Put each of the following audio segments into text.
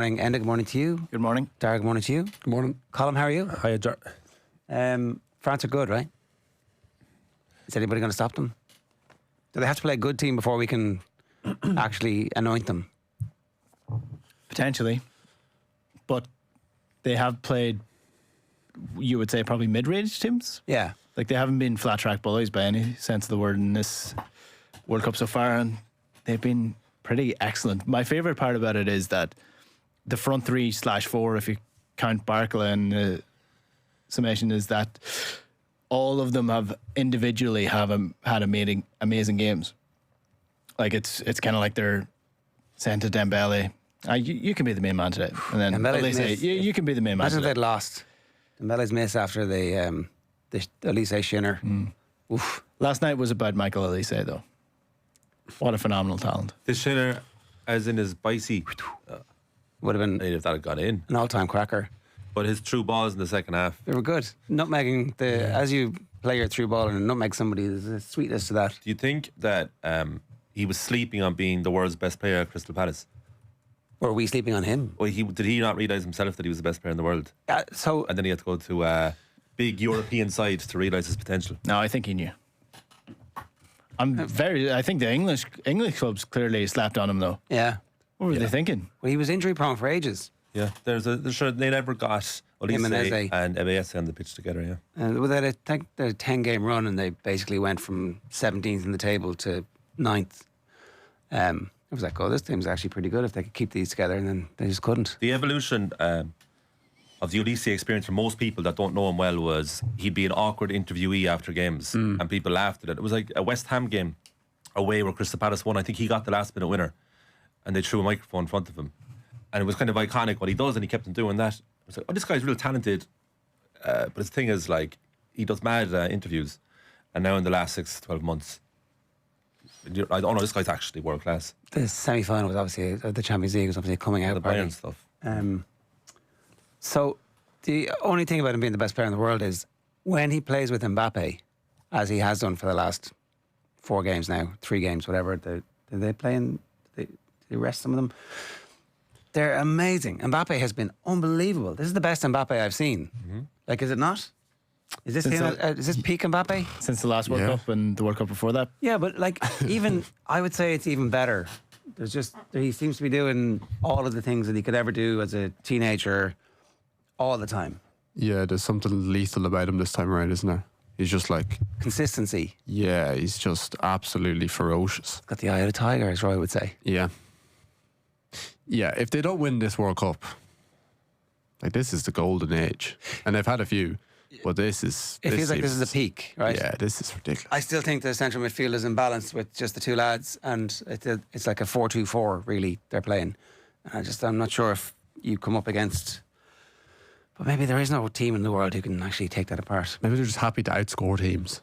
Morning, Enda, good morning to you. Good morning. Dara, good morning to you. Good morning. Colm, how are you? Hi, Ger. France are good, right? Is anybody going to stop them? Do they have to play a good team before we can actually anoint them? Potentially. But they have played, you would say, probably mid-range teams. Yeah. Like, they haven't been flat-track bullies by any sense of the word in this World Cup so far, and they've been pretty excellent. My favourite part about it is that the front 3/4, if you count Barkla in the summation, is that all of them have individually had amazing games. Like, it's kind of like they're saying to Dembele, you can be the main man today. And then Olise, you can be the main man today. Imagine today. if they'd lost. Dembele's miss after the Olise shinner. Oof. Last night was about Michael Olise, though. What a phenomenal talent. The shinner, as in his bicey, Would have been if that had gone in. an all-time cracker. But his true balls in the second half. They were good. Nutmegging, as you play your through ball and nutmeg somebody, there's a sweetness to that. Do you think that he was sleeping on being the world's best player at Crystal Palace? Or are we sleeping on him? Or did he not realise himself that he was the best player in the world? And then he had to go to a big European side to realise his potential. No, I think he knew. I think the English clubs clearly slapped on him, though. Yeah. What were they thinking? Well, he was injury prone for ages. Yeah, they never got Olise and Mbappe on the pitch together. Yeah, And they had a 10-game run, and they basically went from 17th in the table to 9th. It was like, oh, this team's actually pretty good if they could keep these together, and then they just couldn't. the evolution of the Olise experience for most people that don't know him well was he'd be an awkward interviewee after games, and people laughed at it. It was like a West Ham game away where Crystal Palace won. I think he got the last minute winner, and they threw a microphone in front of him. And it was kind of iconic what he does, and he kept on doing that. I was like, oh, this guy's real talented. But his thing is, like, he does mad interviews. And now in the last 6-12 months, I don't know, this guy's actually world class. The semi-final was obviously, the Champions League was obviously coming out The party. Bayern stuff. So the only thing about him being the best player in the world is when he plays with Mbappe, as he has done for the last 4 games now, 3 games, whatever. Did they play in? Did they rest some of them? They're amazing. Mbappe has been unbelievable. This is the best Mbappe I've seen. Like, is it not? Is this is this peak Mbappe? Since the last World Cup and the World Cup before that? Yeah, but like even I would say it's even better. He seems to be doing all of the things that he could ever do as a teenager, all the time. Yeah, there's something lethal about him this time around, isn't there? He's just like Consistency. Yeah, he's just absolutely ferocious. Got the eye of a tiger, as Roy would say. Yeah. Yeah, if they don't win this World Cup, like, this is the golden age. And they've had a few, but this is... It feels like this is the peak, right? Yeah, this is ridiculous. I still think the central midfield is imbalanced with just the 2 lads, and it's like a 4-2-4, really, they're playing. I'm not sure if you come up against... But maybe there is no team in the world who can actually take that apart. Maybe they're just happy to outscore teams.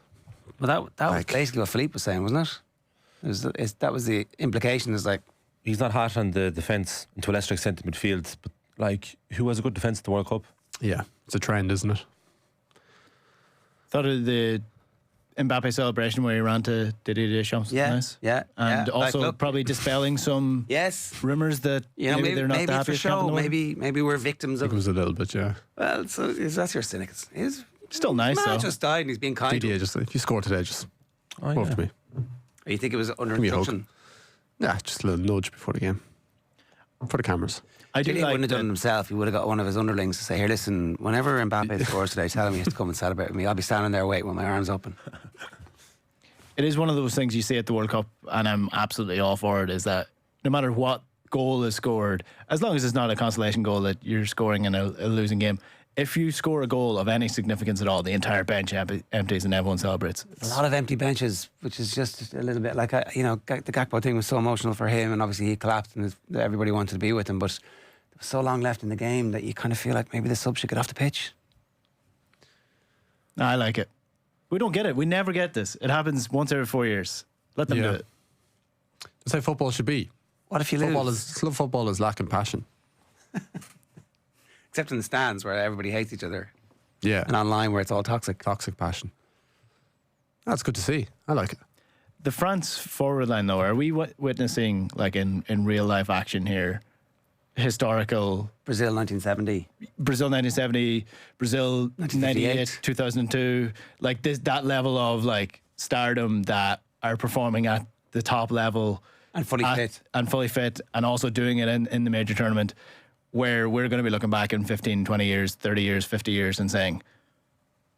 Well, that was basically what Philippe was saying, wasn't it? That was the implication, is like... He's not hot on the defence, and to a lesser extent the midfield, but like, who has a good defence at the World Cup? Yeah, it's a trend, isn't it? Thought of the Mbappe celebration where he ran to Didier Deschamps. Yeah, Nice. yeah. And also probably dispelling some rumours that maybe they're not the happiest camp in the world. Maybe we're victims of... It was a little bit, yeah. Well, so that's your cynics. He's still nice, though. Man just died and he's being kind. Didier, just, if you score today, just come up to me. Or you think it was under Give me a hug. instruction? Yeah, just a little nudge before the game. For the cameras. I do Didier like wouldn't have done it himself. He would have got one of his underlings to say, here, listen, whenever Mbappe scores today, tell him he has to come and celebrate with me. I'll be standing there waiting with my arms open. It is one of those things you see at the World Cup, and I'm absolutely all for it, is that no matter what goal is scored, as long as it's not a consolation goal that you're scoring in a losing game, if you score a goal of any significance at all, the entire bench empties and everyone celebrates. A lot of empty benches, which is just a little bit like, the Gakpo thing was so emotional for him, and obviously he collapsed and everybody wanted to be with him, but there was so long left in the game that you kind of feel like maybe the sub should get off the pitch. I like it. We don't get it. We never get this. It happens once every 4 years. Let them do it. That's how football should be. What if you lose? Club football is lacking passion. Except in the stands where everybody hates each other. Yeah. And online where it's all toxic. Toxic passion. That's good to see. I like it. The France forward line, though, are we witnessing, like, in real life action here, historical Brazil 1970. Brazil 1970, Brazil 1958. 98, 2002, like that level of like stardom that are performing at the top level And fully fit. and fully fit, and also doing it in the major tournament, where we're going to be looking back in 15, 20 years, 30 years, 50 years and saying,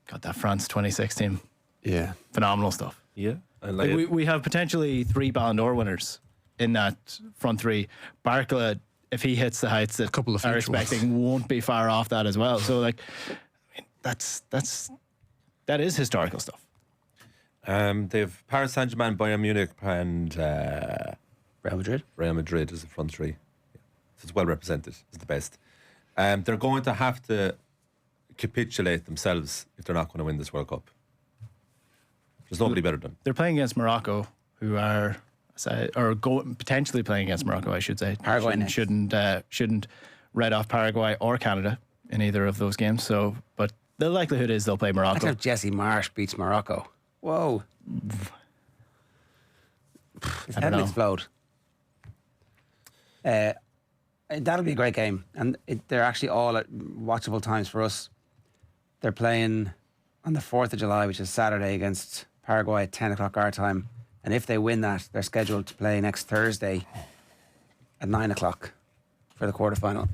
God, that France 26 team, Yeah. phenomenal stuff. Yeah. I Like, we have potentially 3 Ballon d'Or winners in that front three. Barkla, if he hits the heights that couple of are future ones. expecting, won't be far off that as well. So like, I mean, that is historical stuff. They've Paris Saint-Germain, Bayern Munich, and Real Madrid. Real Madrid as the front three. So it's well represented. It's the best. They're going to have to capitulate themselves if they're not going to win this World Cup. There's nobody better than them. They're playing against Morocco, who are potentially playing against Morocco, I should say. Paraguay next. Shouldn't write off Paraguay or Canada in either of those games. So, but the likelihood is they'll play That's Morocco. how Jesse Marsh beats Morocco. Whoa. His I head don't will know. explode. That'll be a great game. And they're actually all at watchable times for us. They're playing on the 4th of July, which is Saturday, against Paraguay at 10 o'clock our time. And if they win that, they're scheduled to play next Thursday at 9 o'clock for the quarterfinal.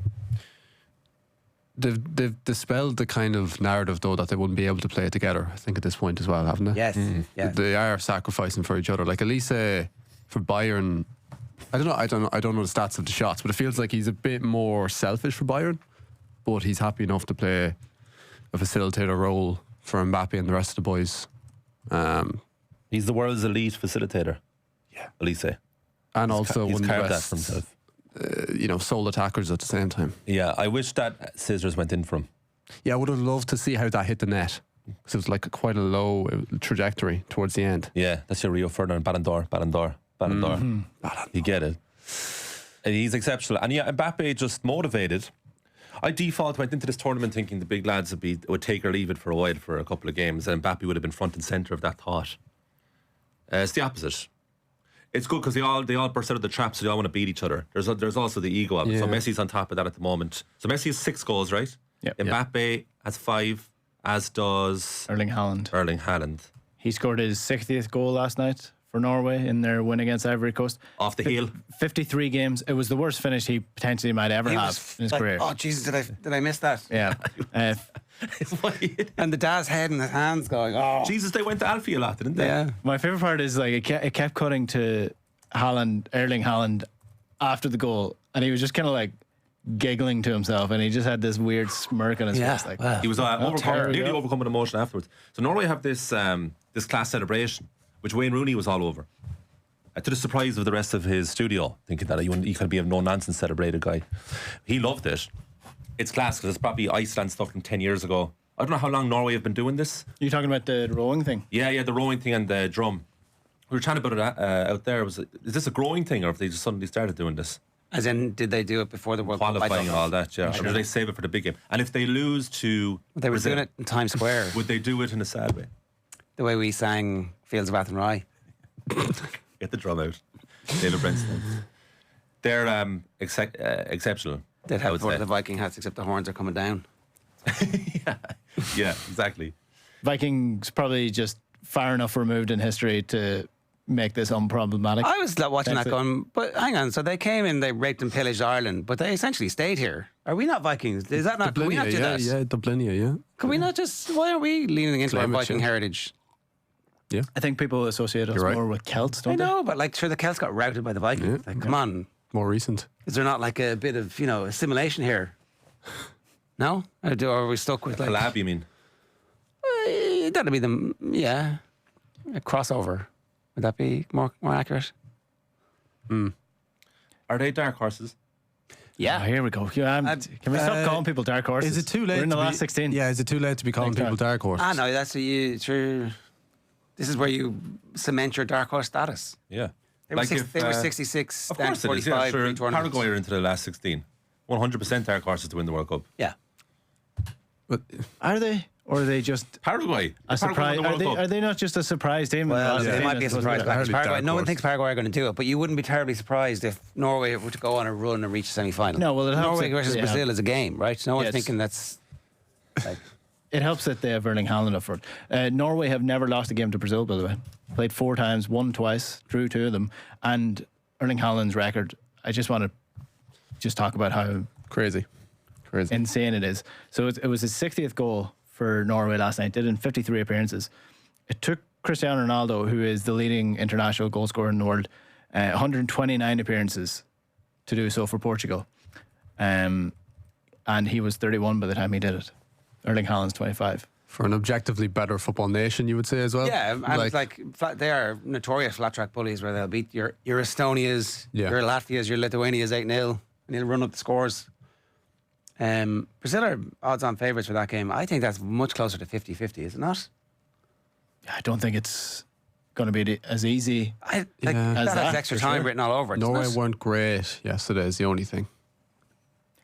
They've dispelled the kind of narrative, though, that they wouldn't be able to play it together, I think, at this point as well, haven't they? Yes. Yeah. They are sacrificing for each other. Like Olise for Bayern, I don't know the stats of the shots, but it feels like he's a bit more selfish for Bayern, but he's happy enough to play a facilitator role for Mbappe and the rest of the boys. He's the world's elite facilitator. Yeah. Elise. And also He's one of the carved that best, for himself. sole attackers at the same time. Yeah, I wish that scissors went in for him. Yeah, I would have loved to see how that hit the net, because it was like quite a low trajectory towards the end. Yeah, that's your Rio Ferdinand, Ballon d'Or. You get it. And he's exceptional. And yeah, Mbappe just motivated. I went into this tournament thinking the big lads would take or leave it for a while for a couple of games, and Mbappe would have been front and centre of that thought. It's the opposite. It's good because they all burst out of the trap, so they all want to beat each other. There's also the ego of it. So Yeah. Messi's on top of that at the moment. So Messi has 6 goals, right? Yep. Mbappe has 5, as does Erling Haaland. He scored his 60th goal last night for Norway in their win against Ivory Coast. Off the heel. 53 games. It was the worst finish he potentially might ever He have was in his like, career. oh, Jesus, did I miss that? Yeah. And the dad's head in his hands going, oh. Jesus, they went to Alfie a lot, didn't they? Yeah. My favorite part is like it kept cutting to Erling Haaland after the goal, and he was just kind of like giggling to himself, and he just had this weird smirk on his Yeah, face. Like, wow. He was Terry, nearly yeah. overcoming emotion afterwards. So Norway have this class celebration, which Wayne Rooney was all over. To the surprise of the rest of his studio, thinking that he could be a no-nonsense celebrated guy. He loved it. It's class because it's probably Iceland stuff from 10 years ago. I don't know how long Norway have been doing this. you talking about the rowing thing? Yeah, the rowing thing and the drum. We were chatting about it out there. Is this a growing thing, or have they just suddenly started doing this? As in, did they do it before the World Cup? I don't Qualifying know. and all that, yeah. Or do they save it for the big game? And if they lose to They were Brazil, doing it in Times Square, would they do it in a sad way? the way we sang Fields of Athenry. Get the drum out. David Brenston. They're exceptional. They'd I have would one say. of the Viking hats, except the horns are coming down. Yeah, exactly. Vikings probably just far enough removed in history to make this unproblematic. I was watching That's that going, but hang on. So they came in, they raped and pillaged Ireland, but they essentially stayed here. Are we not Vikings? Is that not? Can we not do that? Yeah, Dublinia, yeah. Can we not just? Why are we leaning into our Claim it, Viking yeah. heritage? I think people associate us You're right. more with Celts, don't I know, but like, sure, the Celts got routed by the Vikings. Yeah. Like, come on, More recent. is there not like a bit of assimilation here? No, or are we stuck with like? Collab, you mean? That'd be a crossover. Would that be more accurate? Are they dark horses? Yeah, here we go. Yeah, can we stop calling people dark horses? Is it too late? We're in the to be- last 16. Yeah, is it too late to be calling Thanks, people Carl. dark horses? Ah, no, that's sure. This is where you cement your dark horse status. Yeah. They were, they were 66, Of down course to it is, yeah. 45 Sure, pre-tournaments. Paraguay are into the last 16. 100% dark horses to win the World Cup. Yeah. But Are they? Or are they just Paraguay. a surprise? Are they not just a surprise team? Well, Yeah. they might be a surprise. Hardly Paraguay. dark No one horse. thinks Paraguay are going to do it, but you wouldn't be terribly surprised if Norway were to go on a run and reach the semi-final. No, well, it helps Norway that versus they Brazil have- is a game, right? No one's Yes. thinking that's like. It helps that they have Erling Haaland up front. Norway have never lost a game to Brazil, by the way. Played 4 times, won twice, drew 2 of them. And Erling Haaland's record, I just want to just talk about how Crazy. insane it is. So it was his 60th goal for Norway last night, did in 53 appearances. It took Cristiano Ronaldo, who is the leading international goal scorer in the world, 129 appearances to do so for Portugal. And he was 31 by the time he did it. Erling Haaland's 25. For an objectively better football nation, you would say as well. Yeah, and it's like they are notorious flat track bullies where they'll beat your Estonias, Yeah. your Latvias, your Lithuanias 8-0, and he'll run up the scores. Brazil are odds on favourites for that game. I think that's much closer to 50-50, is it not? I don't think it's going to be as easy. That As has that, extra for time sure. written all over it. doesn't Norway it? weren't great yesterday is the only thing.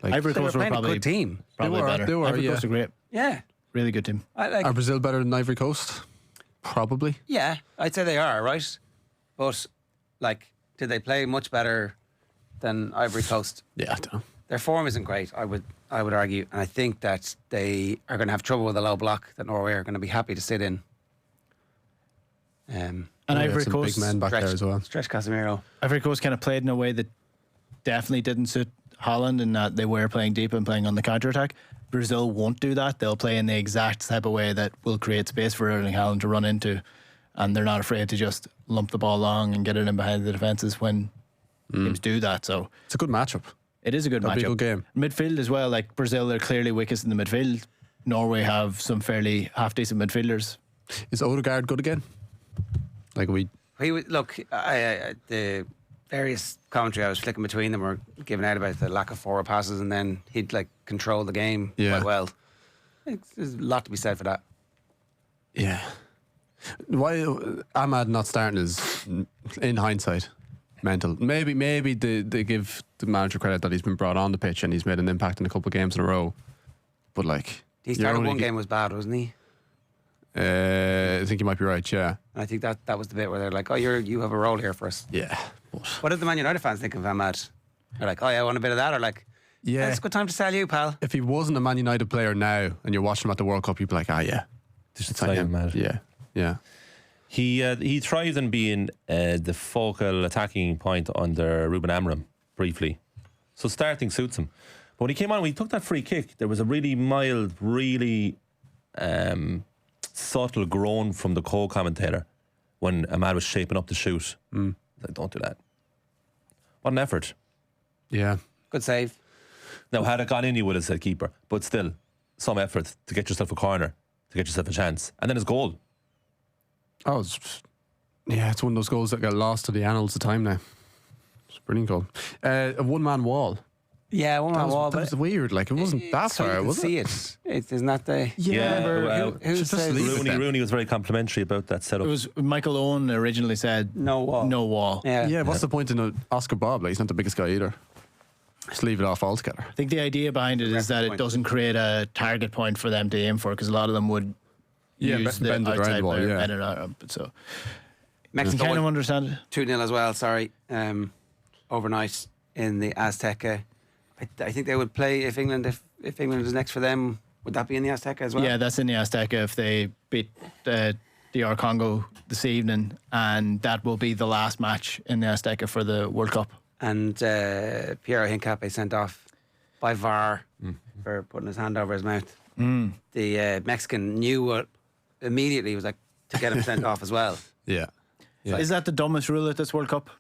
Like, Ivory They were Coast were playing a probably good team. Probably They were, better. they were, Ivory yeah. Coast are great. Yeah. Really good team. are Brazil better than Ivory Coast? Probably. Yeah, I'd say they are, right? But, like, did they play much better than Ivory Coast? Yeah, I don't know. Their form isn't great, I would argue. And I think that they are going to have trouble with a low block that Norway are going to be happy to sit in. And Yeah, Ivory some Coast, big men back there as well. Stretch Casemiro. Ivory Coast kind of played in a way that definitely didn't suit Holland, in that they were playing deep and playing on the counter attack. Brazil won't do that. They'll play in the exact type of way that will create space for Erling Haaland to run into, and they're not afraid to just lump the ball long and get it in behind the defences when teams do that. So It's a good matchup. it is a good That'll be a matchup. good game. Midfield as well. Like Brazil, they're clearly weakest in the midfield. Norway have some fairly half decent midfielders. Is Odegaard good again? Like we. Look, the various commentary I was flicking between them were giving out about the lack of forward passes, and then he'd like control the game quite well. There's a lot to be said for that. Yeah. Why Ahmad not starting is, in hindsight, mental. Maybe they give the manager credit that he's been brought on the pitch and he's made an impact in a couple of games in a row. But like, He started one game was bad, wasn't he? I think you might be right. Yeah. And I think that was the bit where they're like, "Oh, you have a role here for us." Yeah. What did the Man United fans think of Ahmad? They're like, "Oh yeah, I want a bit of that," or like, Yeah. it's a good time to sell you, pal." If he wasn't a Man United player now and you're watching him at the World Cup, you'd be like, yeah, They should it's sign like him, him. Matt. Yeah. He thrived in being the focal attacking point under Ruben Amorim briefly. So starting suits him. But when he came on, when he took that free kick, there was a really mild, really subtle groan from the co-commentator when Ahmad was shaping up to shoot. Like, don't do that. What an effort. Yeah. Good save. Now, had it gone in, you would have said keeper. But still, some effort to get yourself a corner, to get yourself a chance. And then his goal. Oh, it's one of those goals that got lost to the annals of time now. It's a brilliant goal. A one-man wall. Yeah, one man wall, That was weird. Like, it wasn't that so you far, can was see it? it. Isn't that the? Yeah, well, who just says leave it then. Rooney was very complimentary about that setup. It was Michael Owen originally said no wall? no wall. Yeah. Yeah, what's the point in an Oscar Bob? Like, he's not the biggest guy either. Just leave it off altogether. I think the idea behind it is that it point. doesn't create a target point for them to aim for, because a lot of them would use the bend it around outside the wall, player, yeah. bend it around. But so you Mexico kind of won understand it. 2-0 as well. Sorry, overnight in the Azteca. I think they would play if England is next for them. Would that be in the Azteca as well? Yeah, that's in the Azteca if they beat DR Congo this evening, and that will be the last match in the Azteca for the World Cup. And Piero Hincapié sent off by VAR for putting his hand over his mouth. The Mexican knew what immediately was like to get him sent off as well. Yeah. Yeah. Is that the dumbest rule at this World Cup?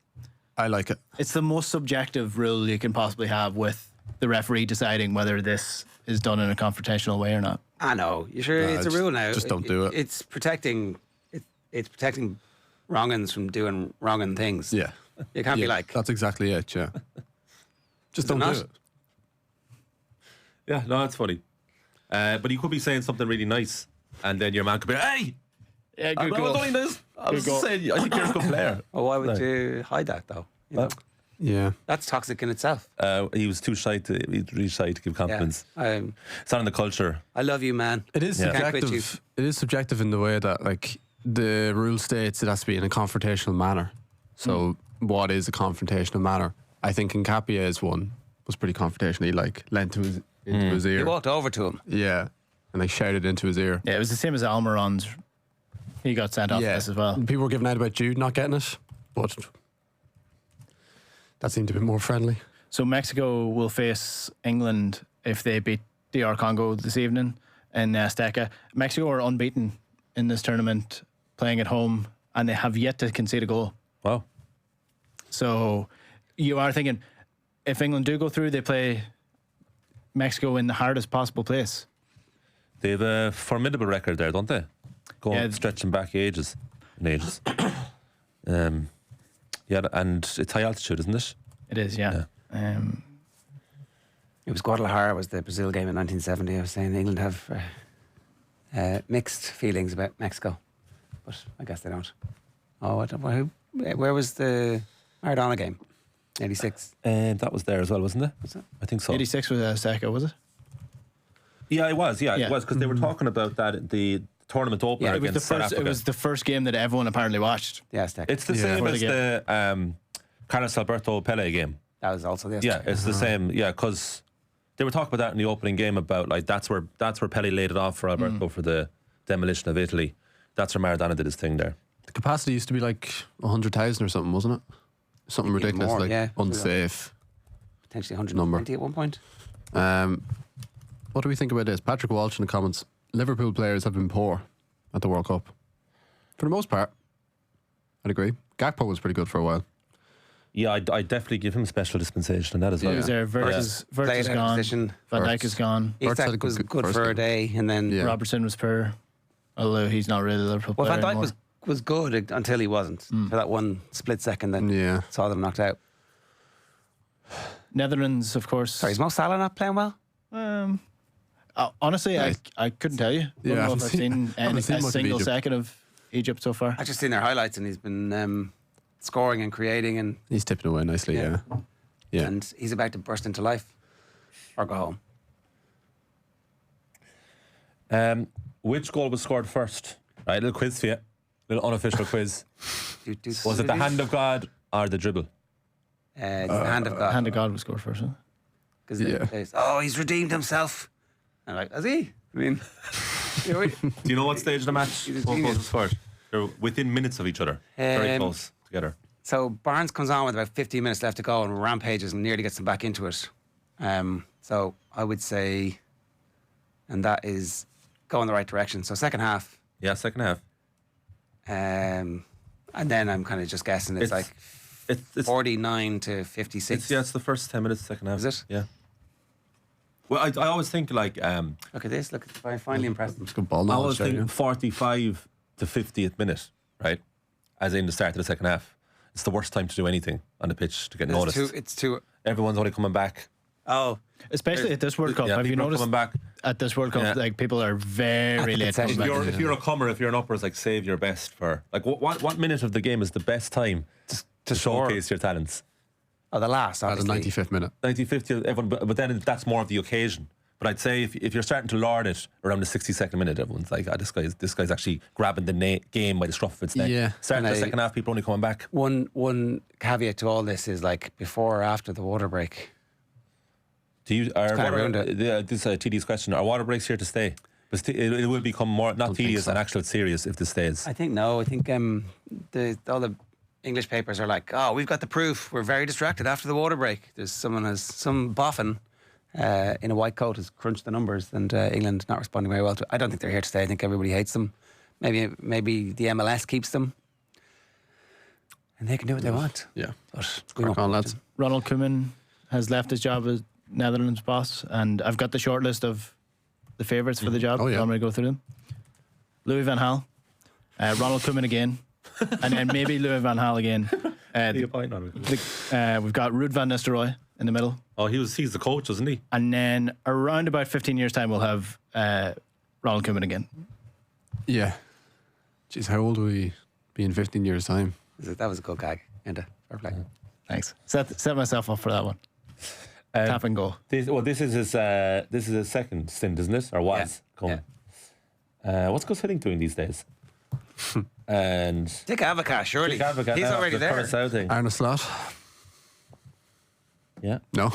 I like it. It's the most subjective rule you can possibly have, with the referee deciding whether this is done in a confrontational way or not. I know. You sure No, it's a rule now? just don't do it. It's protecting. It's protecting wrong'uns from doing wrong'un things. Yeah. You can't be Yeah, like. that's exactly it, yeah. Just Is it don't not? do it. Yeah, no, that's funny. But he could be saying something really nice, and then your man could be, "Hey, Yeah, I was doing this. I was goal. saying, I think you're a good player." Oh, why would No. you hide that though? You know? Yeah. That's toxic in itself. He was too shy to. He was really shy to give compliments. Yeah. It's not in the culture. I love you, man. It is Can't quit you. subjective. It is subjective in the way that, like, the rule states it has to be in a confrontational manner. So, what is a confrontational manner? I think Nkapie's one was pretty confrontational. He like leant into his ear. He walked over to him. Yeah, and like shouted into his ear. Yeah, it was the same as Almiron's. He got sent off this as well. People were giving out about Jude not getting it, but that seemed to be more friendly. So Mexico will face England if they beat DR Congo this evening in Azteca. Mexico are unbeaten in this tournament, playing at home, and they have yet to concede a goal. Wow. So you are thinking, if England do go through, they play Mexico in the hardest possible place. They have a formidable record there, don't they? Stretching back ages and ages. Yeah, and it's high altitude, isn't it? It is, yeah. It was Guadalajara, was the Brazil game in 1970. I was saying England have mixed feelings about Mexico, but I guess they don't. Oh, where was the Maradona game? 86. That was there as well, wasn't it? Was it? I think so. 86 was Azteca, was it? Yeah, it was. Yeah, it was, because they were talking about that at the tournament opener Yeah, it was against South Africa. It was the first game that everyone apparently watched. The Aztec. It's the same as the Carlos Alberto Pele game. That was also the Aztec. Yeah, it's the same. Yeah, because they were talking about that in the opening game about, like, that's where Pele laid it off for Alberto for the demolition of Italy. That's where Maradona did his thing there. The capacity used to be like 100,000 or something, wasn't it? Something Even ridiculous, more, like yeah. unsafe. Potentially 120 at one point. What do we think about this? Patrick Walsh in the comments. Liverpool players have been poor at the World Cup. For the most part, I'd agree. Gakpo was pretty good for a while. Yeah, I'd definitely give him special dispensation on that as well. He was there. Virtus is gone. Position. Van Dijk is gone. Isak was good for a day, and then Robertson was poor, although he's not really a Liverpool player Van Dijk anymore. was good until he wasn't for that one split second. Then saw them knocked out. Netherlands, of course. Sorry, is Mo Salah not playing well? Honestly, I couldn't tell you. I don't know if I've seen a single second of Egypt so far. I've just seen their highlights, and he's been scoring and creating, and he's tipping away nicely. Yeah. And he's about to burst into life or go home. Which goal was scored first? Right, little quiz for you. Little unofficial quiz. Was it the hand of God or the dribble? It's the hand of God. Hand of God was scored first. Because he's redeemed himself. I'm like, has he? I mean, do you know what stage of the match both goals was scored? They're within minutes of each other, very close together. So Barnes comes on with about 15 minutes left to go and rampages and nearly gets them back into it. So I would say, and that is going the right direction. So second half. Yeah, second half. And then I'm kind of just guessing it's like 49 to 56. It's the first 10 minutes, second half. Is it? Yeah. Well, I always think like look at this. Look, I finally impressed them. It's good ball I knowledge. always think 45 to 50th minute, right? As in the start of the second half. It's the worst time to do anything on the pitch to get noticed. It's too. Everyone's only coming back. Oh, especially at this World Cup. Have you noticed? Coming back. At this World Cup, like people are very late coming back. If you're a comer, if you're an upper, it's like save your best for like what minute of the game is the best time to showcase your talents? Oh, the last, At the obviously. 95th minute. 95th, everyone, but then that's more of the occasion. But I'd say if you're starting to lord it around the 62nd minute, everyone's like, this guy's actually grabbing the game by the scruff of its neck. Yeah. Starting the second half, people only coming back. One caveat to all this is like before or after the water break. Do you? ruined it. This is TD's question. Are water breaks here to stay? But it will become more not tedious and actually serious if this stays. I think no. I think all the English papers are like, oh, we've got the proof. We're very distracted after the water break. There's some boffin in a white coat has crunched the numbers, and England not responding very well to it. I don't think they're here to stay. I think everybody hates them. Maybe the MLS keeps them, and they can do what they want. Yeah. But Crack on, lads. Ronald Koeman has left his job as Netherlands boss, and I've got the short list of the favourites for the job. Oh, yeah. I'm going to go through them. Louis van Gaal, Ronald Koeman again, and then maybe Louis van Gaal again. We've got Ruud van Nistelrooy in the middle. Oh, he's the coach, isn't he? And then around about 15 years' time, we'll have Ronald Koeman again. Yeah. Jeez, how old will we be in 15 years' time? that was a good gag. Enda, fair play. Thanks. Set myself up for that one. Tap and go. This is his second stint, isn't it? Or was? Yeah. What's Gus Hiddink doing these days? And Dick Advocaat, surely. Dick Advocaat He's now, already the there. Curaçao thing. Arne Slot. Yeah. No.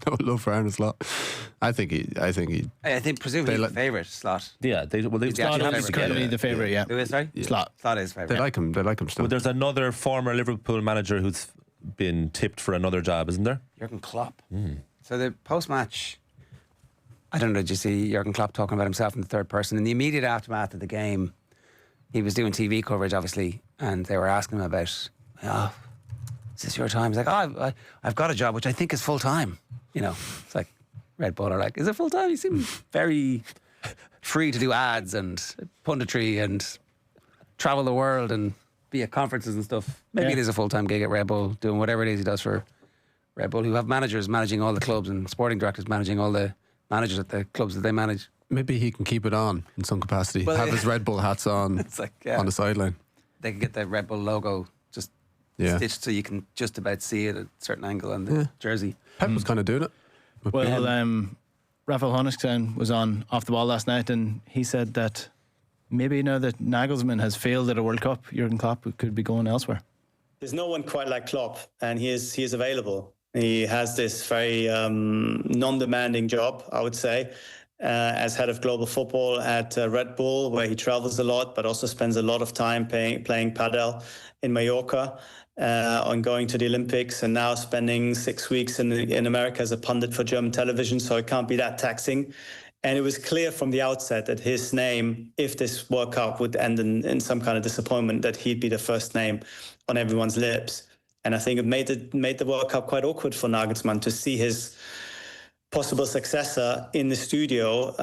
No love for Arne Slot. I think presumably They he's the favourite slot. Yeah. They the actual Slot is favourite. currently the favourite, yeah. Who is, sorry? Slot. Slot is favourite. they like him still. But there's another former Liverpool manager who's been tipped for another job, isn't there? Jurgen Klopp. So the post-match, I don't know, did you see Jurgen Klopp talking about himself in the third person? In the immediate aftermath of the game, he was doing TV coverage, obviously, and they were asking him about, is this your time? He's like, I've got a job, which I think is full-time. You know, it's like Red Bull are like, is it full-time? You seem very free to do ads and punditry and travel the world and be at conferences and stuff. Maybe it is a full-time gig at Red Bull, doing whatever it is he does for Red Bull, who have managers managing all the clubs and sporting directors managing all the managers at the clubs that they manage. Maybe he can keep it on in some capacity. Well, have his Red Bull hats on It's like, on the sideline. they can get the Red Bull logo just stitched so you can just about see it at a certain angle on the jersey. Pep was kind of doing it. with Well, Ben. Rafael Honigstein was on Off the Ball last night, and he said that maybe now that Nagelsmann has failed at a World Cup, Jurgen Klopp could be going elsewhere. There's no one quite like Klopp, and he is available. He has this very non-demanding job, I would say, as head of global football at Red Bull, where he travels a lot, but also spends a lot of time playing padel in Mallorca, on going to the Olympics, and now spending 6 weeks in America as a pundit for German television. So it can't be that taxing. And it was clear from the outset that his name, if this World Cup would end in some kind of disappointment, that he'd be the first name on everyone's lips. And I think it made the World Cup quite awkward for Nagelsmann to see his possible successor in the studio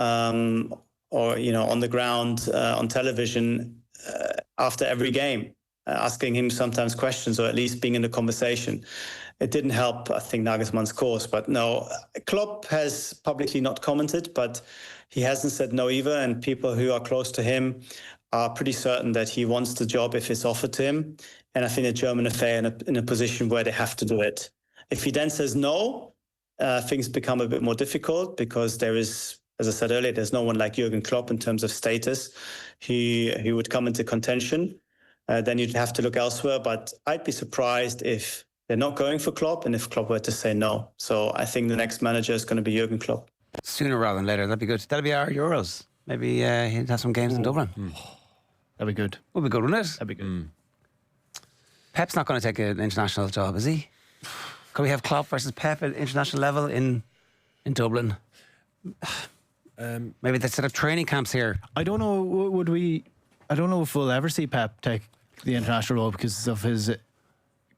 or on the ground on television after every game, asking him sometimes questions or at least being in the conversation. It didn't help, I think, Nagelsmann's cause. But no, Klopp has publicly not commented, but he hasn't said no either. And people who are close to him are pretty certain that he wants the job if it's offered to him. And I think the German are fair in a position where they have to do it. If he then says no, things become a bit more difficult because there is, as I said earlier, there's no one like Jurgen Klopp in terms of status. He would come into contention. Then you'd have to look elsewhere. But I'd be surprised if they're not going for Klopp and if Klopp were to say no. So I think the next manager is going to be Jurgen Klopp. Sooner rather than later, that'd be good. That'll be our Euros. Maybe he'd have some games in Dublin. That'd be good. Would be good, wouldn't it? That'd be good. Pep's not going to take an international job, is he? Can we have Klopp versus Pep at international level in Dublin? Maybe they set up training camps here. I don't know. Would we? I don't know if we'll ever see Pep take the international role because of his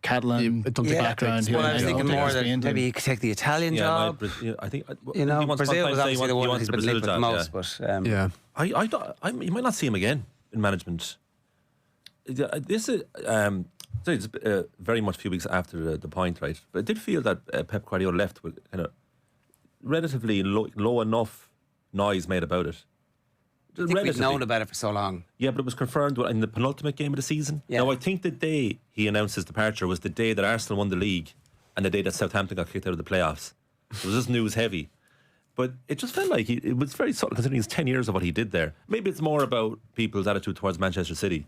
Catalan I don't think background. Well, I was don't thinking think more it's that been maybe he could take the Italian job. I think You know, he wants Brazil was sometimes say obviously the one wants he's the been Brazil linked with job, most. yeah. But you might not see him again in management. This is it's very much a few weeks after the point, right? But I did feel that Pep Guardiola left with kind of relatively low enough noise made about it. I think we've known about it for so long. Yeah, but it was confirmed in the penultimate game of the season. Yeah. Now, I think the day he announced his departure was the day that Arsenal won the league and the day that Southampton got kicked out of the playoffs. It was just news heavy. But it just felt like it was very subtle considering his 10 years of what he did there. Maybe it's more about people's attitude towards Manchester City.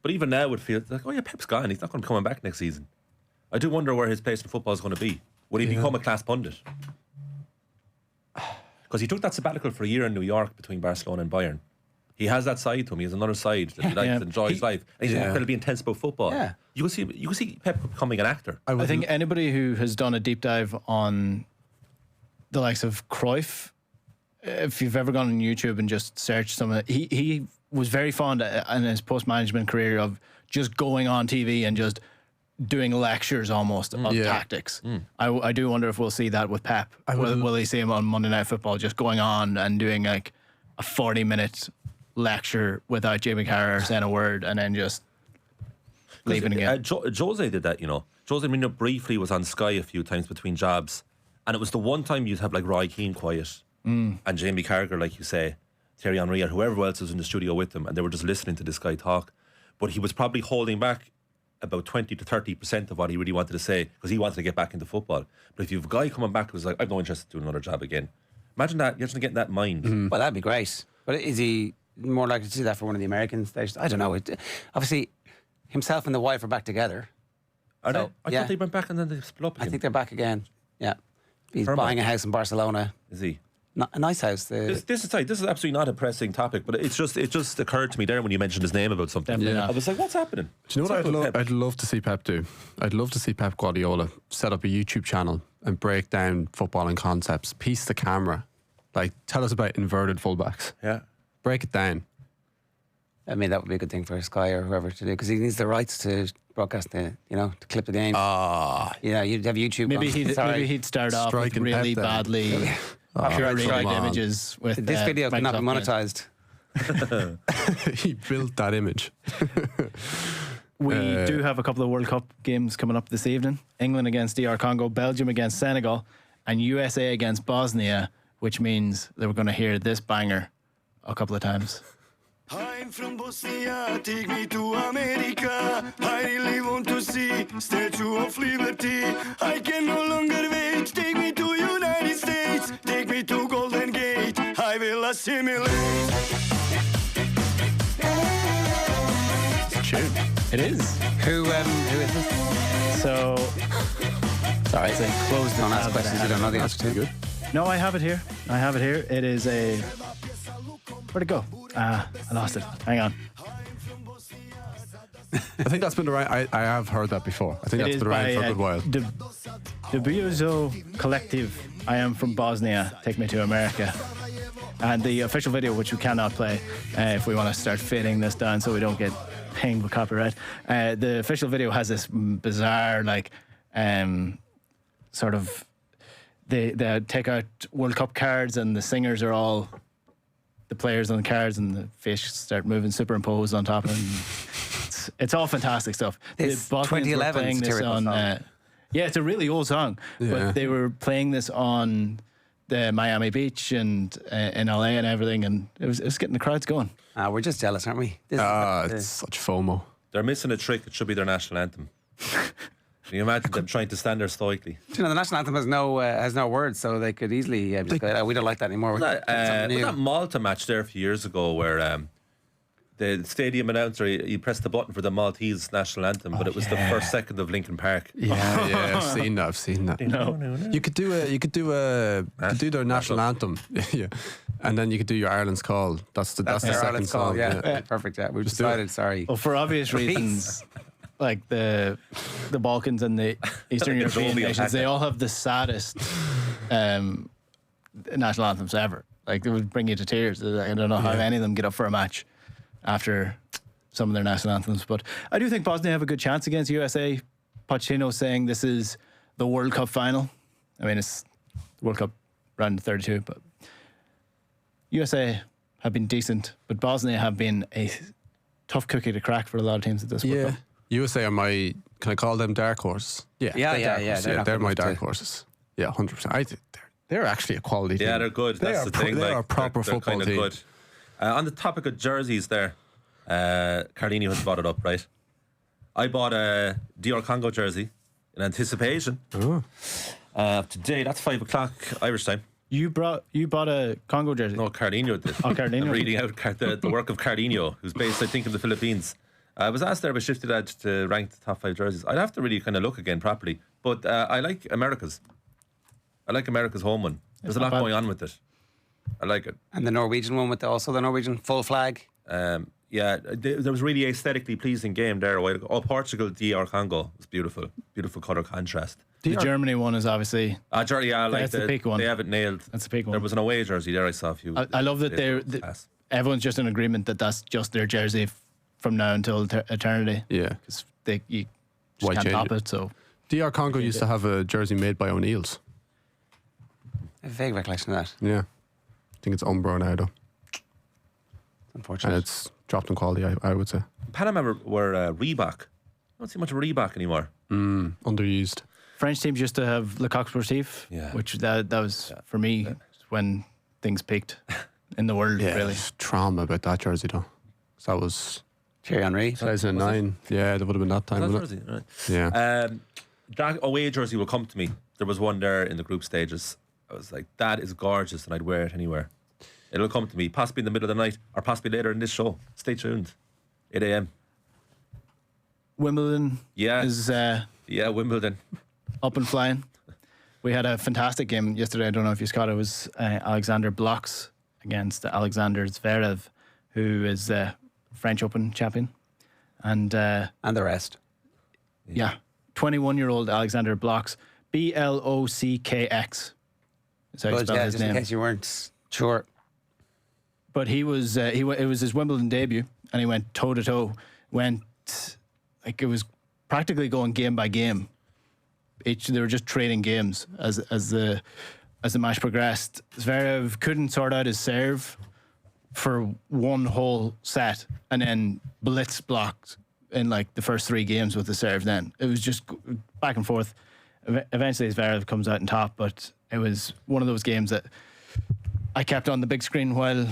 But even now it feels like, oh yeah, Pep's gone. He's not going to be coming back next season. I do wonder where his place in football is going to be. Will he become a class pundit? Because he took that sabbatical for a year in New York between Barcelona and Bayern. He has that side to him. He has another side that he likes to enjoy his life. And he's incredibly intense about football. Yeah. You can see Pep becoming an actor. I think anybody who has done a deep dive on the likes of Cruyff, if you've ever gone on YouTube and just searched some of it, he was very fond in his post-management career of just going on TV and just doing lectures almost of tactics. I do wonder if we'll see that with Pep. Will he see him on Monday Night Football just going on and doing like a 40-minute lecture without Jamie Carragher saying a word and then just leaving again? Jose did that, you know. Jose Mourinho briefly was on Sky a few times between jobs, and it was the one time you'd have like Roy Keane quiet and Jamie Carragher, like you say, Thierry Henry, or whoever else was in the studio with them, and they were just listening to this guy talk. But he was probably holding back about 20 to 30% of what he really wanted to say because he wanted to get back into football. But if you have a guy coming back who's like, I've no interest in doing another job again, imagine that. You're just getting that mind. Well, that'd be great. But is he more likely to do that for one of the American stations? I don't know. Obviously, himself and the wife are back together. I So, thought they went back and then they split up again. I think they're back again. Yeah. He's Herman. buying a house in Barcelona. Is he? A nice house. This is absolutely not a pressing topic, but it just occurred to me there when you mentioned his name about something. Definitely not. I was like, what's happening? Do you know What's up with what Pep? I'd love to see Pep do? I'd love to see Pep Guardiola set up a YouTube channel and break down footballing concepts, piece the camera, like tell us about inverted fullbacks, Yeah. break it down. I mean, that would be a good thing for Sky or whoever to do because he needs the rights to broadcast to clip the game. Yeah, you'd have YouTube. Maybe on. maybe he'd start off with Striking really Pep then. badly Copyright strike. curated images with This video cannot be Microsoft monetized. He built that image. We do have a couple of World Cup games coming up this evening. England against DR Congo, Belgium against Senegal, and USA against Bosnia, which means that we're going to hear this banger a couple of times. I'm from Bosnia, take me to America. I really want to see Statue of Liberty. I can no longer wait, take me to United States. Take me to Golden Gate, I will assimilate. Tune. It is. Who is this? So, Sorry, it's a closed don't ask tab, but I questions you have don't know it. the answer to. No, I have it here. It is a... Where'd it go? I lost it. Hang on. I think that's been around. I have heard that before. I think It that's is been around by for a good while. the Buzo Collective. I am from Bosnia. Take me to America. And the official video, which we cannot play if we want to start fading this down so we don't get pinged with copyright. The official video has this bizarre, sort of. They take out World Cup cards and the singers are all the players on the cards and the fish start moving superimposed on top of them. It's all fantastic stuff. This The Bosnians were 2011 playing this satirical on. song. Yeah, it's a really old song, Yeah. but they were playing this on the Miami Beach and in LA and everything, and it was getting the crowds going. We're just jealous, aren't we? This is It's such FOMO. They're missing a trick. It should be their national anthem. Can you imagine them trying to stand there stoically? the national anthem has no words, so they could easily just go, "Oh, we don't like that anymore." Was that, Something was new. that Malta match there a few years ago where the stadium announcer he pressed the button for the Maltese national anthem, but it was the first second of Linkin Park. Yeah, I've seen that. You could do their national anthem, yeah, and then you could do your Ireland's Call. That's the Their second Ireland's song. call, yeah. Perfect. Yeah, we've Just do it. decided. Sorry. Well, for obvious reasons, like the Balkans and the Eastern Like a European zombie nations, they attack. all have the saddest national anthems ever. Like, it would bring you to tears. I don't know how any of them get up for a match after some of their national anthems. But I do think Bosnia have a good chance against USA. Pochettino saying this is the World Cup final. I mean, it's the World Cup round of 32, but USA have been decent, but Bosnia have been a tough cookie to crack for a lot of teams at this World Yeah. Cup. USA are my. Can I call them dark horses? Yeah, Yeah, they're yeah, dark yeah, horses. they're not They're good my enough dark to- horses. Yeah, 100%. I think they're actually a quality team. Yeah, they're good. They That's are the thing. they are a like, proper they're football kinda team. good. On the topic of jerseys, there, Carlino has brought it up, right? I bought a DR Congo jersey in anticipation. Today, that's 5 o'clock Irish time. You bought a Congo jersey. No, Carlino did. Oh, Carlino. I'm reading out the work of Carlino, who's based, I think, in the Philippines. I was asked there by Shifted Edge to rank the top 5 jerseys. I'd have to really kind of look again properly. But I like America's. I like America's home one. There's a not lot bad. going on with it. I like it. And the Norwegian one with also the Norwegian full flag. Yeah, there was really aesthetically pleasing game there a while ago. Oh, Portugal, DR Congo was beautiful. Beautiful colour contrast. The Germany one is obviously. Jerry, yeah, I like That's the peak one. They have it nailed. That's the peak one. There was an away jersey there I saw a few. I love that Class. everyone's just in agreement that that's just their jersey from now until eternity. Yeah. Because you just Why can't change top it? it. So DR Congo used to have a jersey made by O'Neill's. A vague recollection of that. Yeah. I think it's Umbro now, though. Unfortunate. And it's dropped in quality, I would say. Panama were Reebok. I don't see much Reebok anymore. Underused. French teams used to have Le Coq Sportif, Yeah. which that was for me when things peaked in the world. Yeah, Really, there's trauma about that jersey, though. 'Cause that was Thierry Henry. 2009. Yeah, that would have been that time, Was that wouldn't it? Thursday? Right. Yeah. That away jersey will come to me. There was one there in the group stages. I was like, that is gorgeous, and I'd wear it anywhere. It'll come to me, possibly in the middle of the night, or possibly later in this show. Stay tuned. 8 a.m. Wimbledon is Wimbledon. up and flying. We had a fantastic game yesterday. I don't know if you caught it. It was Alexander Blocks against Alexander Zverev, who is French Open champion. And the rest. Yeah. 21-year-old Alexander Blocks. Blockx. That's how you spell his just name. in case you weren't sure. But it was his Wimbledon debut, and he went toe to toe. It was practically going game by game. They were just trading games as the match progressed. Zverev couldn't sort out his serve for one whole set, and then blitz blocked in like the first 3 games with the serve. Then it was just back and forth. Eventually, Zverev comes out on top, but it was one of those games that I kept on the big screen while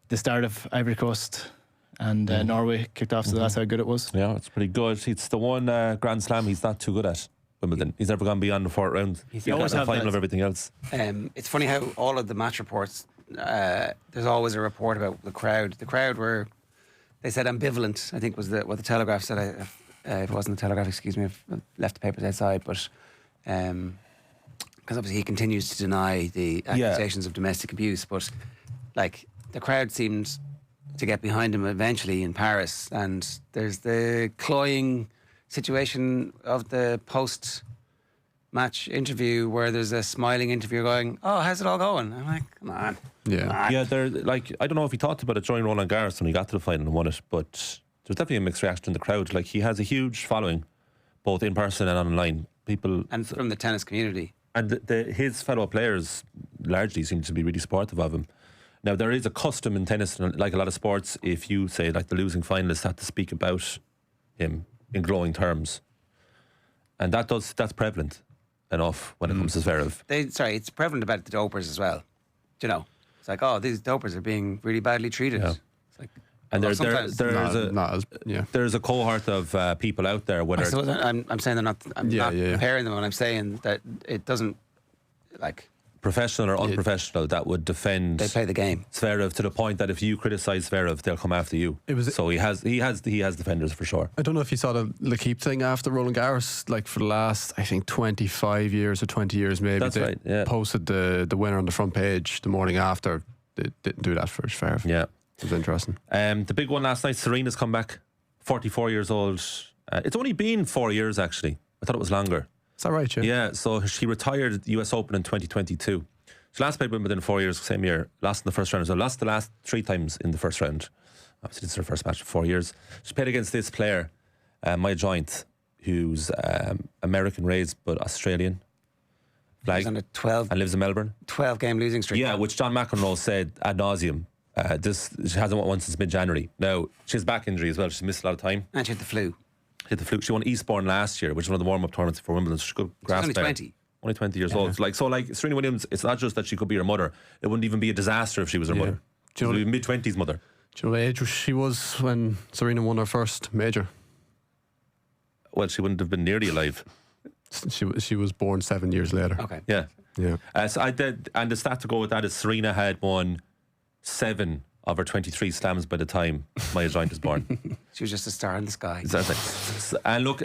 the start of Ivory Coast and Norway kicked off, so that's how good it was. Yeah, it's pretty good. It's the one Grand Slam he's not too good at, Wimbledon. He's never gone beyond the 4th round. He's always got the have final that. of everything else. It's funny how all of the match reports, there's always a report about the crowd. The crowd were, they said ambivalent, I think was what the Telegraph said. If it wasn't the Telegraph, excuse me, I've left the papers outside, but because obviously he continues to deny the accusations of domestic abuse, but like the crowd seemed to get behind him eventually in Paris, and there's the cloying situation of the post-match interview where there's a smiling interviewer going, "Oh, how's it all going?" I'm like, "Come on." Yeah. Yeah, they're like, I don't know if he talked about it during Roland Garros when he got to the final and won it, but there's definitely a mixed reaction in the crowd. Like, he has a huge following, both in person and online. People And from the tennis community. and his fellow players largely seem to be really supportive of him. Now, there is a custom in tennis, like a lot of sports, if you say like the losing finalist had to speak about him in glowing terms, and that's prevalent enough when it comes to Zverev. It's prevalent about the dopers as well. Do you know? It's like, oh, these dopers are being really badly treated. Yeah. It's like, And well, there's a cohort of people out there. Whether I suppose I'm saying they're not. I'm not comparing them, and I'm saying that it doesn't like professional or unprofessional that would defend. They play the game. Zverev to the point that if you criticise Zverev, they'll come after you. So he has defenders for sure. I don't know if you saw the L'Equipe thing after Roland Garros, like for the last, I think, 25 years or 20 years maybe. That's right, yeah. Posted the winner on the front page the morning after. They didn't do that for Zverev. Yeah. It was interesting. The big one last night, Serena's come back, 44 years old. It's only been 4 years, actually. I thought it was longer. Is that right, yeah? Yeah, so she retired at the US Open in 2022. She last played Wimbledon 4 years, same year. Lost in the first round. So lost the last 3 times in the first round. Obviously, this is her first match in 4 years. She played against this player, Maya Joint, who's American raised but Australian. Flag. He's on a 12 and lives in Melbourne. 12-game losing streak. Yeah, which John McEnroe said ad nauseum. She hasn't won one since mid-January. Now, she has back injury as well. She's missed a lot of time. And she had the flu. She won Eastbourne last year, which is one of the warm-up tournaments for Wimbledon. So she could grasp only 20. Only 20 years old. Like Serena Williams, it's not just that she could be her mother. It wouldn't even be a disaster if she was her mother. She would be mid-20s mother. Do you know what age she was when Serena won her first major? Well, she wouldn't have been nearly alive. She was born 7 years later. Okay. Yeah. Yeah. So I did, and the stat to go with that is Serena had won 7 of her 23 slams by the time Maya Joint was born. She was just a star in the sky. Exactly. And look,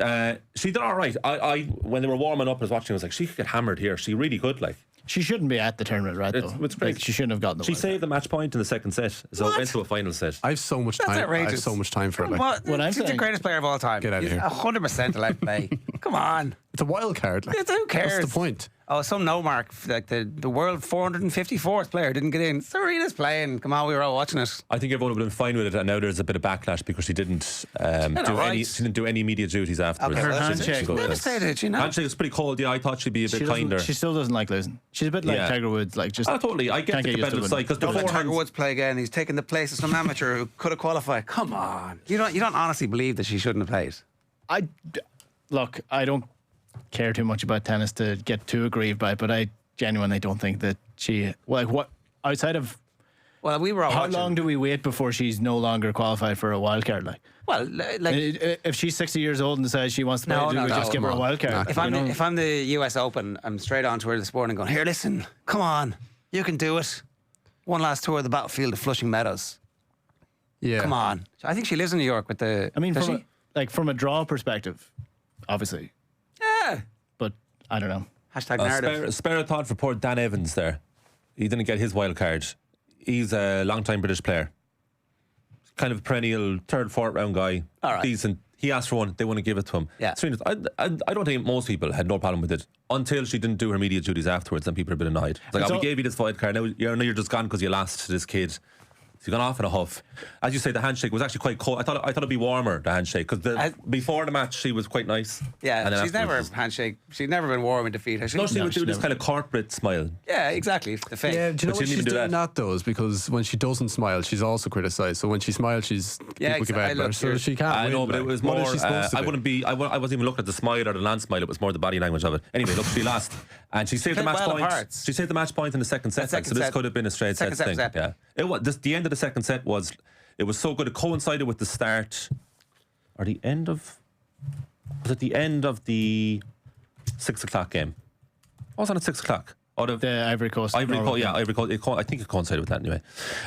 she did all right. I when they were warming up, I was watching. I was like, she could get hammered here. She really could. Like, she shouldn't be at the tournament, right? Though it's crazy. like, she shouldn't have gotten the. She World saved the match point in the second set, so it went to a final set. I have so much time. outrageous. I have so much time for it. Like, She's the greatest player of all time. Get out of here. 100% allowed to play. Come on. it's a wild card. Like, Who cares? What's the point? Oh, some no mark. Like the world 454th player didn't get in. Serena's playing. Come on, we were all watching it. I think everyone would have been fine with it, and now there's a bit of backlash because she didn't she didn't do any media duties afterwards. Okay, her handshake. Devastated, you know. Handshake was pretty cold. Yeah, I thought she'd be a bit kinder. She still doesn't like losing. She's a bit like Tiger Woods. Like just. Totally. I get can't the get used to competitive it. side because Don't let Tiger beforehand. Woods play again. He's taking the place of some amateur who could have qualified. Come on. You don't honestly believe that she shouldn't have played? Look, I don't care too much about tennis to get too aggrieved by it, but I genuinely don't think that she what outside of Well, we were all How watching. long do we wait before she's no longer qualified for a wild card? Like, Well, like if she's 60 years old and decides she wants to play, do we just give her a wild card? if I'm the US Open, I'm straight on to her this morning going, here, listen, come on, you can do it. One last tour of the battlefield of Flushing Meadows. Yeah. Come on. I think she lives in New York with the. I mean, does from she? from a draw perspective, obviously, Yeah. but I don't know. Hashtag narrative. Spare a thought for poor Dan Evans there. He didn't get his wild card. He's a long-time British player. Kind of perennial third, fourth round guy. All right. Decent. He asked for one. They want to give it to him. Yeah. Serena, I don't think most people had no problem with it until she didn't do her media duties afterwards. Then people are a bit annoyed. It's like, we gave you this wild card. Now you're just gone because you lost to this kid. So you gone off in a huff. As you say, the handshake was actually quite cold. I thought it'd be warmer, the handshake, because before the match she was quite nice. Yeah, And then she's never afterwards- handshake. She's never been warm in defeat, has she? No, she would do this never. kind of corporate smile. Yeah, exactly. The fake. Yeah, do you know But what she didn't she's even do doing that. that though? Is because when she doesn't smile, she's also criticised. So when she smiles, people give out look, better. So you're- she can't. I win, know, but like. it was What more. is she supposed to I do? wouldn't be. I wasn't even looking at the smile or the non-smile. It was more the body language of it. Anyway, look, she lost, and she saved the Played match well point. apart. She saved the match point in the second set. second So this set- could have been a straight set second set thing. was epic. Yeah, it was. The end of the second set was. It was so good. It coincided with the start, or the end of. Was it the end of the 6 o'clock game? I was on at 6 o'clock. Out of The Ivory Coast. Ivory Norway Coast, yeah, game. Ivory Coast. I think it coincided with that anyway.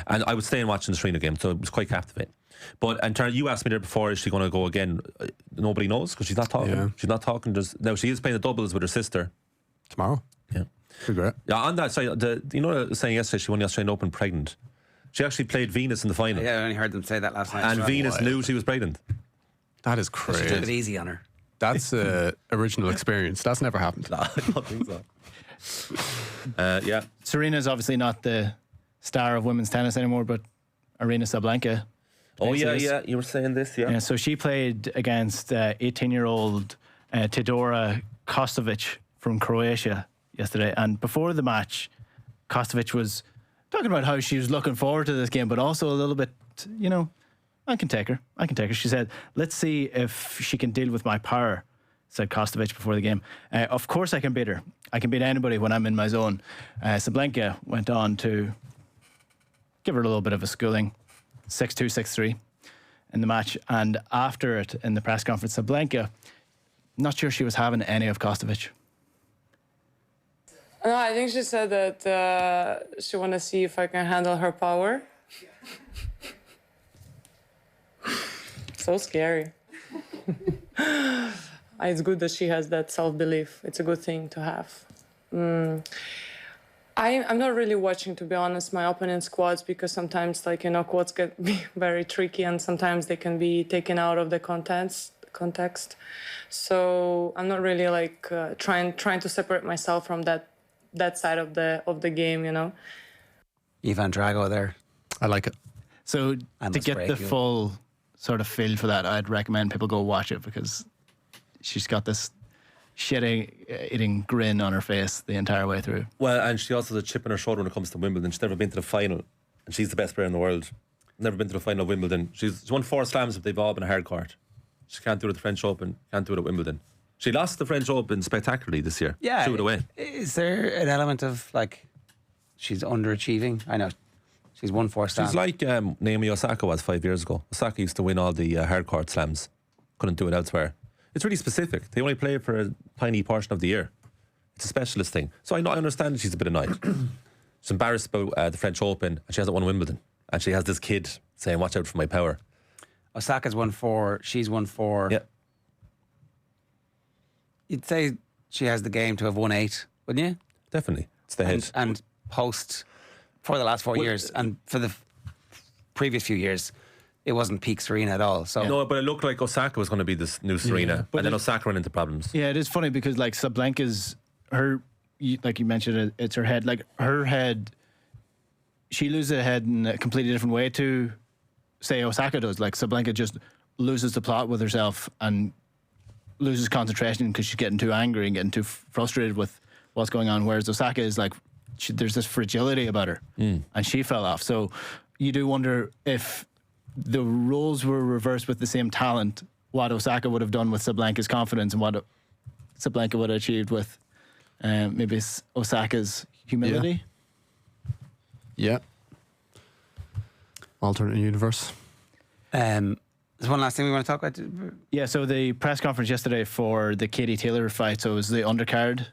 And I was staying watching the Serena game, so it was quite captivating. But in turn, you asked me there before, is she going to go again? Nobody knows because she's not talking. Yeah. She's not talking. Now she is playing the doubles with her sister. Tomorrow. Yeah. Pretty great. Yeah. On that side, saying yesterday she won the Australian Open pregnant. She actually played Venus in the final, Yeah, I only heard them say that last night. and as well. Venus knew she was pregnant. That is She took it crazy. easy on her. That's original experience. That's never happened. I don't think so. Yeah. Serena's obviously not the star of women's tennis anymore, but Arena Sabalenka. Oh yeah, Yes. yeah. You were saying this, yeah. Yeah, so she played against 18-year-old Todora Kostovic from Croatia yesterday. And before the match, Kostovic was talking about how she was looking forward to this game, but also a little bit, I can take her. She said, let's see if she can deal with my power, said Kostovic before the game. Of course I can beat her. I can beat anybody when I'm in my zone. Sabalenka went on to give her a little bit of a schooling, 6-2, 6-3 in the match. And after it, in the press conference, Sabalenka, not sure she was having any of Kostovic. No, I think she said that she want to see if I can handle her power. So scary. It's good that she has that self-belief. It's a good thing to have. I'm not really watching, to be honest, my opponent's quads because sometimes, quads get be very tricky and sometimes they can be taken out of the context. So I'm not really trying to separate myself from that side of the game, Ivan Drago there. I like it. So And to the get spray the fuel. full sort of feel for that, I'd recommend people go watch it because she's got this shit-eating grin on her face the entire way through. Well, and she also has a chip on her shoulder when it comes to Wimbledon. She's never been to the final, and she's the best player in the world. Never been to the final of Wimbledon. She's won 4 slams, but they've all been a hard court. She can't do it at the French Open, can't do it at Wimbledon. She lost the French Open spectacularly this year. Yeah. Threw it away. Is there an element of she's underachieving? I know. She's won 4 slams. She's like Naomi Osaka was 5 years ago. Osaka used to win all the hard court slams. Couldn't do it elsewhere. It's really specific. They only play it for a tiny portion of the year. It's a specialist thing. So I understand that she's a bit annoyed. She's embarrassed about the French Open and she hasn't won Wimbledon. And she has this kid saying, watch out for my power. Osaka's won 4. She's won 4. Yeah. You'd say she has the game to have won 8, wouldn't you? Definitely. It's the head. And post for the last 4 years and for the previous few years, it wasn't peak Serena at all. So No, but it looked like Osaka was going to be this new Serena. but And then it- Osaka ran into problems. Yeah, it is funny because Sabalenka's like you mentioned, it's her head. Like her head, she loses her head in a completely different way to, say, Osaka does. Like Sabalenka just loses the plot with herself and loses concentration because she's getting too angry and getting too frustrated with what's going on. Whereas Osaka is there's this fragility about her, and she fell off. So you do wonder if the roles were reversed with the same talent, what Osaka would have done with Sabalenka's confidence and what Sabalenka would have achieved with maybe Osaka's humility. Yeah. alternate universe. There's one last thing we want to talk about. Yeah, so the press conference yesterday for the Katy Taylor fight, so it was the undercard.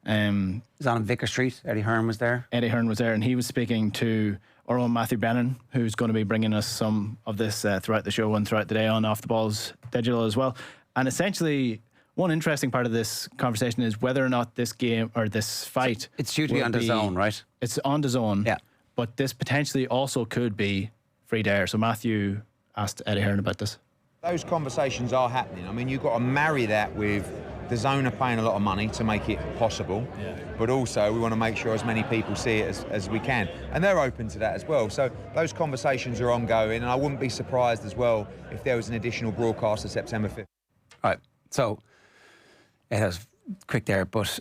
It was on Vicar Street. Eddie Hearn was there. Eddie Hearn was there, and he was speaking to our own Matthew Brennan, who's going to be bringing us some of this throughout the show and throughout the day on Off the Balls digital as well. And essentially, one interesting part of this conversation is whether or not this game or this fight... It's due to be on DAZN, right? It's on DAZN, yeah. But this potentially also could be free to air. So Matthew asked Eddie Hearn about this. Those conversations are happening. I mean, you've got to marry that with the DAZN are paying a lot of money to make it possible, but also we want to make sure as many people see it as we can. And they're open to that as well. So those conversations are ongoing, and I wouldn't be surprised as well if there was an additional broadcast of September 5th. All right. So, it was quick there, but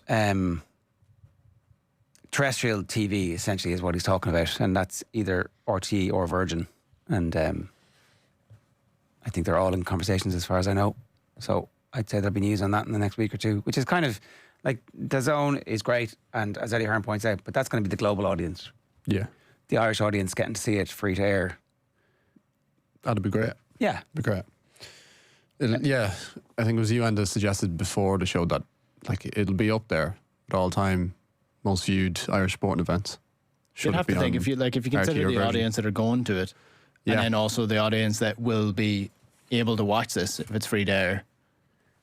terrestrial TV essentially is what he's talking about, and that's either RTE or Virgin. And I think they're all in conversations as far as I know. So I'd say there'll be news on that in the next week or two, which is kind of like DAZN is great, and as Eddie Hearn points out, but that's going to be the global audience. Yeah. The Irish audience getting to see it free to air. That'd be great. Yeah. Be great. Yeah, I think it was you, Enda, suggested before the show that like it'll be up there at all time most viewed Irish sporting events. You'd have to think if you consider the audience that are going to it, and then also the audience that will be able to watch this if it's free to air.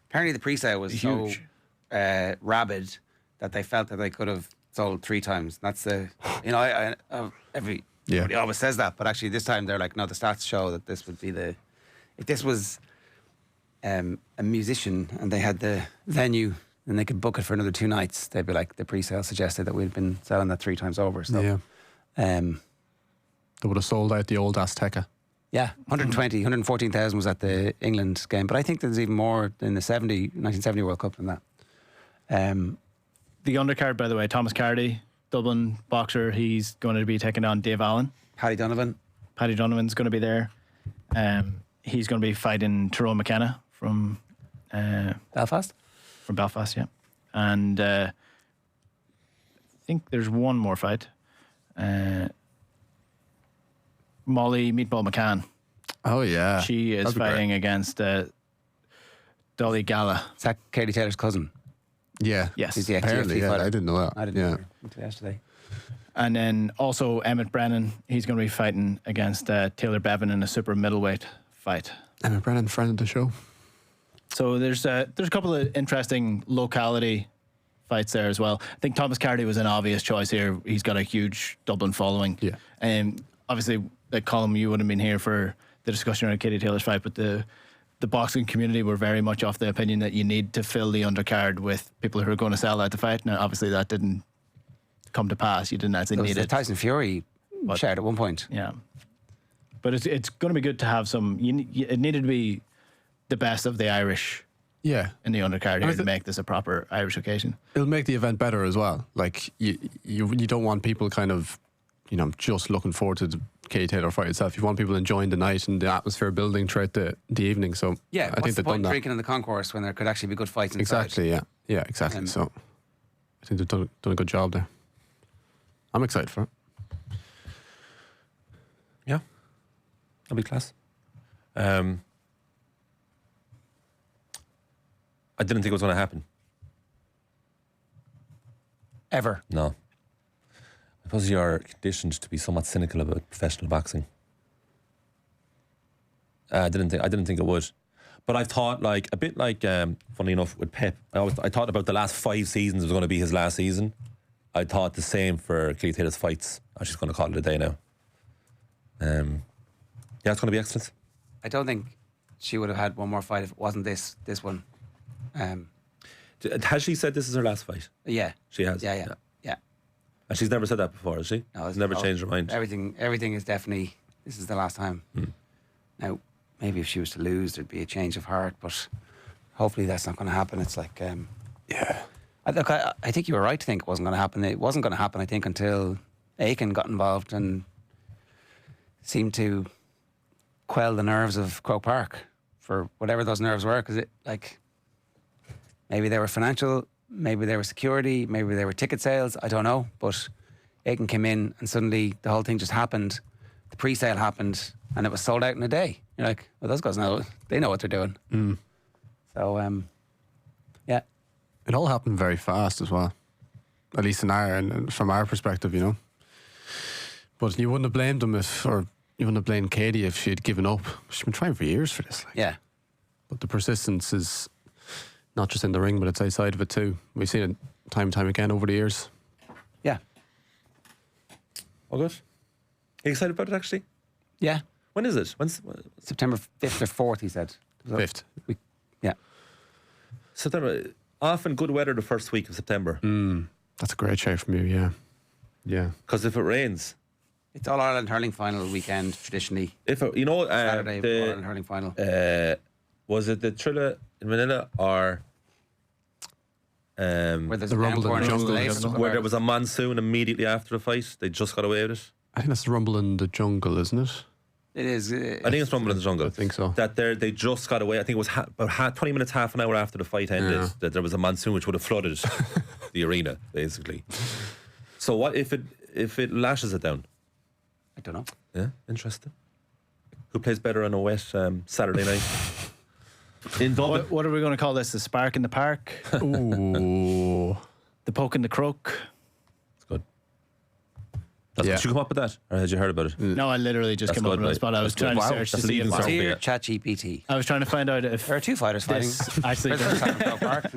Apparently the pre-sale was huge. So rabid that they felt that they could have sold 3 times. That's the, everybody always says that, but actually this time they're like, no, the stats show that this would be if this was a musician and they had the venue and they could book it for another 2 nights, they'd be like, the pre-sale suggested that we'd been selling that 3 times over. So, they would have sold out the old Azteca. Yeah, 114,000 was at the England game, but I think there's even more in the 1970 World Cup than that. The undercard, by the way, Thomas Cardy, Dublin boxer, he's going to be taking on Dave Allen. Paddy Donovan's going to be there. He's going to be fighting Tyrone McKenna from Belfast. From Belfast, yeah. And I think there's one more fight. Molly Meatball McCann. Oh, yeah. She is fighting against Dolly Gala. Is that Katy Taylor's cousin? Yeah. Yes. She's the apparently, fighter. I didn't know that. I didn't know until yesterday. And then also Emmett Brennan, he's going to be fighting against Taylor Bevan in a super middleweight fight. Emmett Brennan, friend of the show. So there's a couple of interesting locality fights there as well. I think Thomas Cardy was an obvious choice here. He's got a huge Dublin following. Yeah. Obviously, like Colm, you wouldn't have been here for the discussion around Katy Taylor's fight, but the boxing community were very much of the opinion that you need to fill the undercard with people who are going to sell out the fight. Now, obviously, that didn't come to pass. You didn't actually need it. Tyson Fury shared at one point. Yeah. But it's going to be good to have some... it needed to be the best of the Irish in the undercard here to make this a proper Irish occasion. It'll make the event better as well. Like, you don't want people kind of, just looking forward to the Katy Taylor fight itself. You want people enjoying the night and the atmosphere building throughout the evening. So yeah, I think they've done that. Drinking in the concourse when there could actually be good fights inside. Exactly, yeah. Yeah, exactly. So I think they've done a good job there. I'm excited for it. Yeah. That'll be class. I didn't think it was going to happen. Ever? No. I suppose you're conditioned to be somewhat cynical about professional boxing. I didn't think it would. But I thought, like, a bit like, funny enough, with Pep, I thought about the last 5 seasons was going to be his last season. I thought the same for Katy Taylor's fights. I'm just going to call it a day now. Yeah, it's going to be excellent. I don't think she would have had one more fight if it wasn't this one. Has she said this is her last fight? Yeah. She has? Yeah. And she's never said that before, has she? No, she's never changed her mind. Everything is definitely, this is the last time. Now, maybe if she was to lose, there'd be a change of heart, but hopefully that's not going to happen. It's like, I think you were right to think it wasn't going to happen. It wasn't going to happen, I think, until Aiken got involved and seemed to quell the nerves of Croke Park for whatever those nerves were, because maybe they were financial, maybe they were security, maybe they were ticket sales, I don't know. But Aiken came in and suddenly the whole thing just happened the pre-sale happened and it was sold out in a day. You're like, well, those guys know, they know what they're doing. So, yeah. It all happened very fast as well. At least from our perspective, you know. But you wouldn't have blamed them or you wouldn't have blamed Katie if she had given up. She's been trying for years for this. Like. Yeah. But the persistence is not just in the ring, but it's outside of it too. We've seen it time and time again over the years. Yeah. All good. Are you excited about it, actually? Yeah. When is it? When's September 5th or 4th, he said. 5th. Yeah. September? Often good weather the first week of September. That's a great shout from you, yeah. Yeah. Because if it rains, It's All Ireland hurling final weekend traditionally. if it, you know, Saturday, All Ireland hurling final. was it the Trilla in Manila or Where there's the a Rumble in the downpour Jungle. in where there was a monsoon immediately after the fight? They just got away with it. I think that's the Rumble in the Jungle, isn't it? It is. I think it's Rumble in the Jungle. I think so. That they just got away. I think it was about 20 minutes, half an hour after the fight ended, Yeah. that there was a monsoon which would have flooded the arena, basically. So what if it lashes it down? I don't know. Yeah, interesting. Who plays better on a wet Saturday night? In Dublin. What are we going to call this? The spark in the park? Ooh. The poke in the crook? It's good. Did you come up with that? Or had you heard about it? No, I literally just That's came up good, with right. the spot. I was That's good. trying to Wow. search to That's see leading if sound. Dear Yeah. ChatGPT. I was trying to find out if There are two fighters fighting. this actually First time in Croke Park.